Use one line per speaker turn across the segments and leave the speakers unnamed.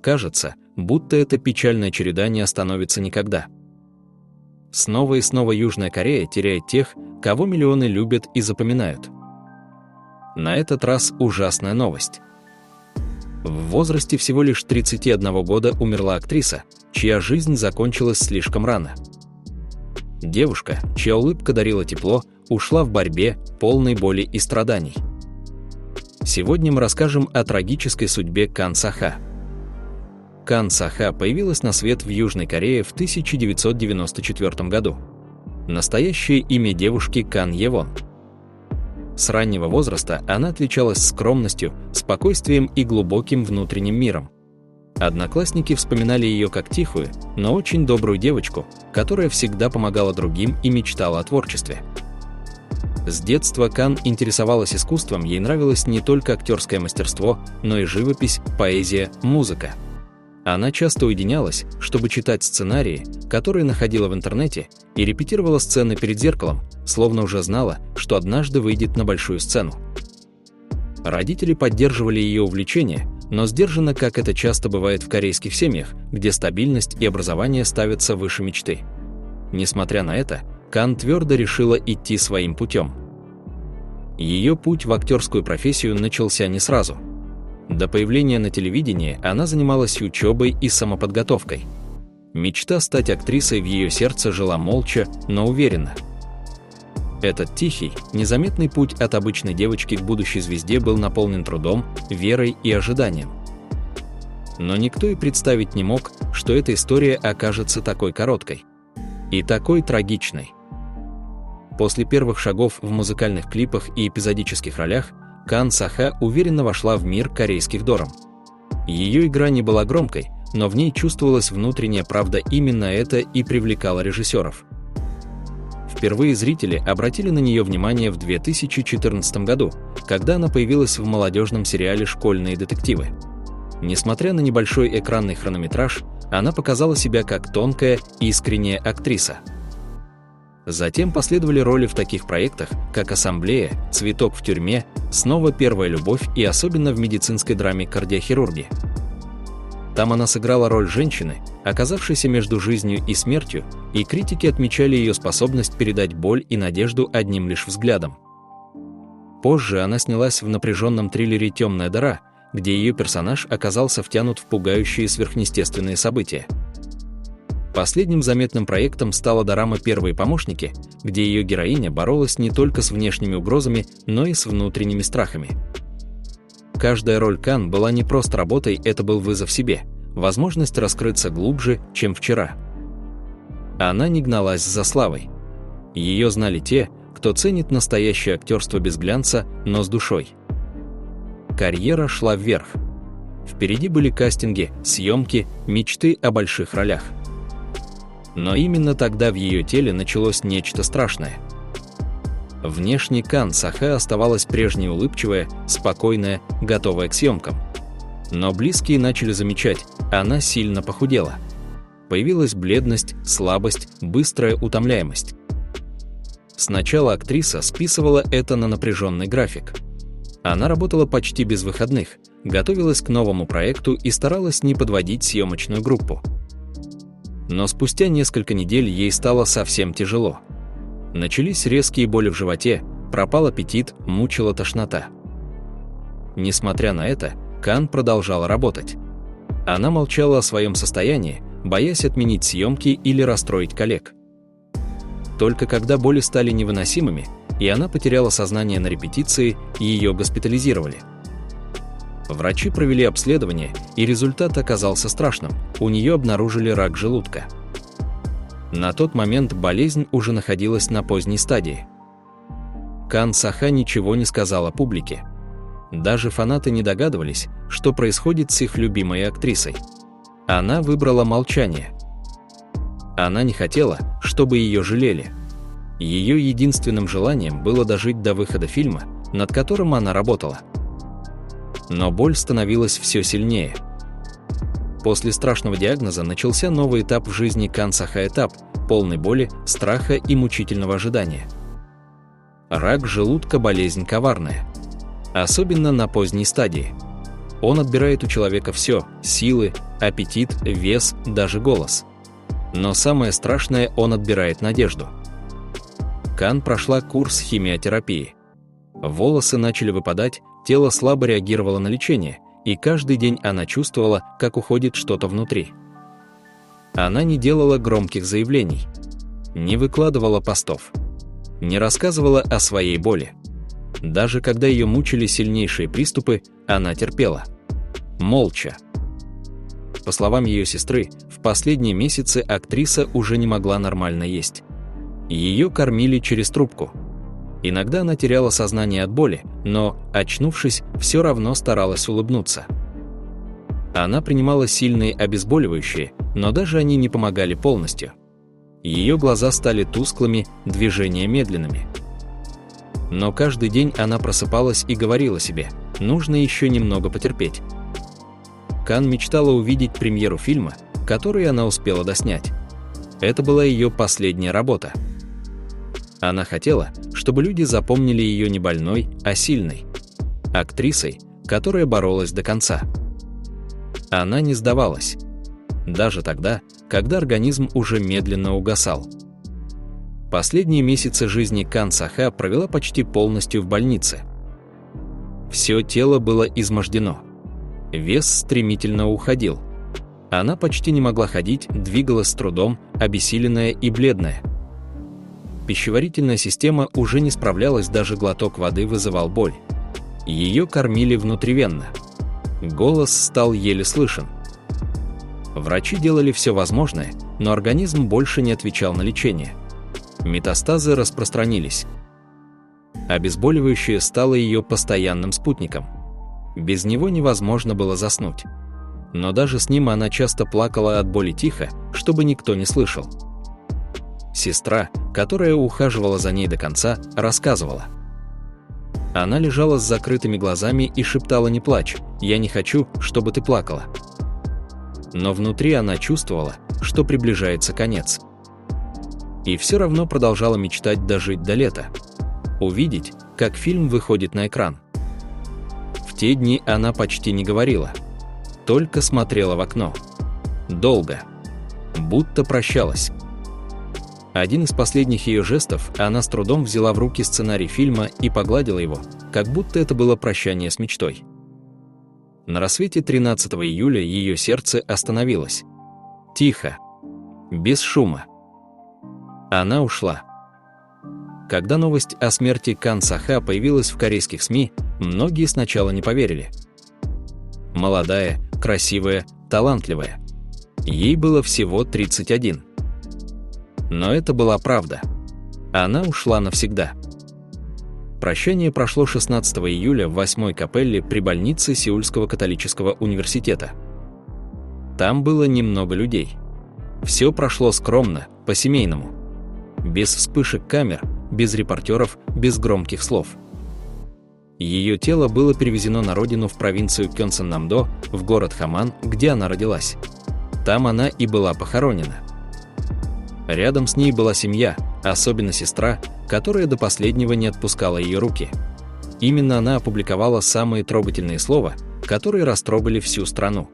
кажется, будто эта печальная череда не остановится никогда. Снова и снова Южная Корея теряет тех, кого миллионы любят и запоминают. На этот раз ужасная новость. В возрасте всего лишь 31 года умерла актриса, чья жизнь закончилась слишком рано. Девушка, чья улыбка дарила тепло, ушла в борьбе, полной боли и страданий. Сегодня мы расскажем о трагической судьбе Кан Саха. Кан Саха появилась на свет в Южной Корее в 1994 году. Настоящее имя девушки Кан Евон. С раннего возраста она отличалась скромностью, спокойствием и глубоким внутренним миром. Одноклассники вспоминали ее как тихую, но очень добрую девочку, которая всегда помогала другим и мечтала о творчестве. С детства Кан интересовалась искусством, ей нравилось не только актерское мастерство, но и живопись, поэзия, музыка. Она часто уединялась, чтобы читать сценарии, которые находила в интернете, и репетировала сцены перед зеркалом, словно уже знала, что однажды выйдет на большую сцену. Родители поддерживали ее увлечение, но сдержанно, как это часто бывает в корейских семьях, где стабильность и образование ставятся выше мечты. Несмотря на это, Кан твердо решила идти своим путем. Ее путь в актерскую профессию начался не сразу. До появления на телевидении она занималась учебой и самоподготовкой. Мечта стать актрисой в ее сердце жила молча, но уверенно. Этот тихий, незаметный путь от обычной девочки к будущей звезде был наполнен трудом, верой и ожиданием. Но никто и представить не мог, что эта история окажется такой короткой и такой трагичной. После первых шагов в музыкальных клипах и эпизодических ролях Кан Саха уверенно вошла в мир корейских дорам. Ее игра не была громкой, но в ней чувствовалась внутренняя правда, именно это и привлекало режиссеров. Впервые зрители обратили на нее внимание в 2014 году, когда она появилась в молодежном сериале «Школьные детективы». Несмотря на небольшой экранный хронометраж, она показала себя как тонкая, искренняя актриса. Затем последовали роли в таких проектах, как «Ассамблея», «Цветок в тюрьме», «Снова первая любовь» и особенно в медицинской драме «Кардиохирурги». Там она сыграла роль женщины, оказавшейся между жизнью и смертью, и критики отмечали ее способность передать боль и надежду одним лишь взглядом. Позже она снялась в напряженном триллере «Темная дыра», где ее персонаж оказался втянут в пугающие сверхъестественные события. Последним заметным проектом стала дорама «Первые помощники», где ее героиня боролась не только с внешними угрозами, но и с внутренними страхами. Каждая роль Кан была не просто работой, это был вызов себе, возможность раскрыться глубже, чем вчера. Она не гналась за славой. Ее знали те, кто ценит настоящее актерство без глянца, но с душой. Карьера шла вверх. Впереди были кастинги, съемки, мечты о больших ролях. Но именно тогда в ее теле началось нечто страшное. Внешне Кан Саха оставалась прежней улыбчивая, спокойная, готовая к съемкам. Но близкие начали замечать, она сильно похудела. Появилась бледность, слабость, быстрая утомляемость. Сначала актриса списывала это на напряженный график. Она работала почти без выходных, готовилась к новому проекту и старалась не подводить съемочную группу. Но спустя несколько недель ей стало совсем тяжело. Начались резкие боли в животе, пропал аппетит, мучила тошнота. Несмотря на это, Кан продолжала работать. Она молчала о своем состоянии, боясь отменить съемки или расстроить коллег. Только когда боли стали невыносимыми, и она потеряла сознание на репетиции, ее госпитализировали. Врачи провели обследование, и результат оказался страшным. У нее обнаружили рак желудка. На тот момент болезнь уже находилась на поздней стадии. Кан Саха ничего не сказала публике. Даже фанаты не догадывались, что происходит с их любимой актрисой. Она выбрала молчание. Она не хотела, чтобы ее жалели. Ее единственным желанием было дожить до выхода фильма, над которым она работала. Но боль становилась все сильнее. После страшного диагноза начался новый этап в жизни Кан Саха, этап полной боли, страха и мучительного ожидания. Рак желудка – болезнь коварная. Особенно на поздней стадии. Он отбирает у человека все – силы, аппетит, вес, даже голос. Но самое страшное, он отбирает надежду. Кан прошла курс химиотерапии. Волосы начали выпадать, тело слабо реагировало на лечение, и каждый день она чувствовала, как уходит что-то внутри. Она не делала громких заявлений, не выкладывала постов, не рассказывала о своей боли. Даже когда ее мучили сильнейшие приступы, она терпела. Молча. По словам ее сестры, в последние месяцы актриса уже не могла нормально есть. Ее кормили через трубку. Иногда она теряла сознание от боли, но, очнувшись, все равно старалась улыбнуться. Она принимала сильные обезболивающие, но даже они не помогали полностью. Ее глаза стали тусклыми, движения медленными. Но каждый день она просыпалась и говорила себе: нужно еще немного потерпеть. Кан мечтала увидеть премьеру фильма, который она успела доснять. Это была ее последняя работа. Она хотела, чтобы люди запомнили ее не больной, а сильной. Актрисой, которая боролась до конца. Она не сдавалась. Даже тогда, когда организм уже медленно угасал. Последние месяцы жизни Кан Саха провела почти полностью в больнице. Все тело было измождено. Вес стремительно уходил. Она почти не могла ходить, двигалась с трудом, обессиленная и бледная. Пищеварительная система уже не справлялась, даже глоток воды вызывал боль. Ее кормили внутривенно. Голос стал еле слышен. Врачи делали все возможное, но организм больше не отвечал на лечение. Метастазы распространились. Обезболивающее стало ее постоянным спутником. Без него невозможно было заснуть. Но даже с ним она часто плакала от боли тихо, чтобы никто не слышал. Сестра, которая ухаживала за ней до конца, рассказывала. Она лежала с закрытыми глазами и шептала: «Не плачь, я не хочу, чтобы ты плакала». Но внутри она чувствовала, что приближается конец. И все равно продолжала мечтать дожить до лета. Увидеть, как фильм выходит на экран. В те дни она почти не говорила. Только смотрела в окно. Долго. Будто прощалась. Один из последних ее жестов, она с трудом взяла в руки сценарий фильма и погладила его, как будто это было прощание с мечтой. На рассвете 13 июля ее сердце остановилось. Тихо. Без шума. Она ушла. Когда новость о смерти Кан Саха появилась в корейских СМИ, многие сначала не поверили. Молодая, красивая, талантливая. Ей было всего 31. Но это была правда. Она ушла навсегда. Прощание прошло 16 июля в 8-й капелле при больнице Сеульского католического университета. Там было немного людей. Все прошло скромно, по-семейному. Без вспышек камер, без репортеров, без громких слов. Ее тело было перевезено на родину в провинцию Кёнсан-Намдо, в город Хаман, где она родилась. Там она и была похоронена. Рядом с ней была семья, особенно сестра, которая до последнего не отпускала ее руки. Именно она опубликовала самые трогательные слова, которые растрогали всю страну.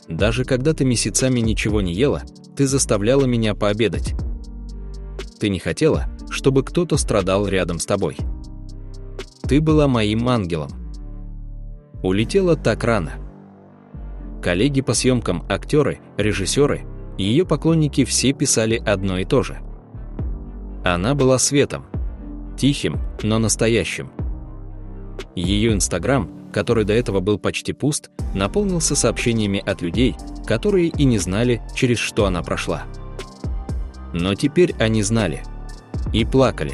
«Даже когда ты месяцами ничего не ела, ты заставляла меня пообедать. Ты не хотела, чтобы кто-то страдал рядом с тобой. Ты была моим ангелом». Улетела так рано. Коллеги по съемкам, актеры, режиссеры, ее поклонники все писали одно и то же. Она была светом. Тихим, но настоящим. Ее Инстаграм, который до этого был почти пуст, наполнился сообщениями от людей, которые и не знали, через что она прошла. Но теперь они знали. И плакали.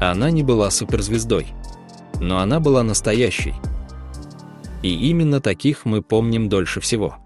Она не была суперзвездой. Но она была настоящей. И именно таких мы помним дольше всего.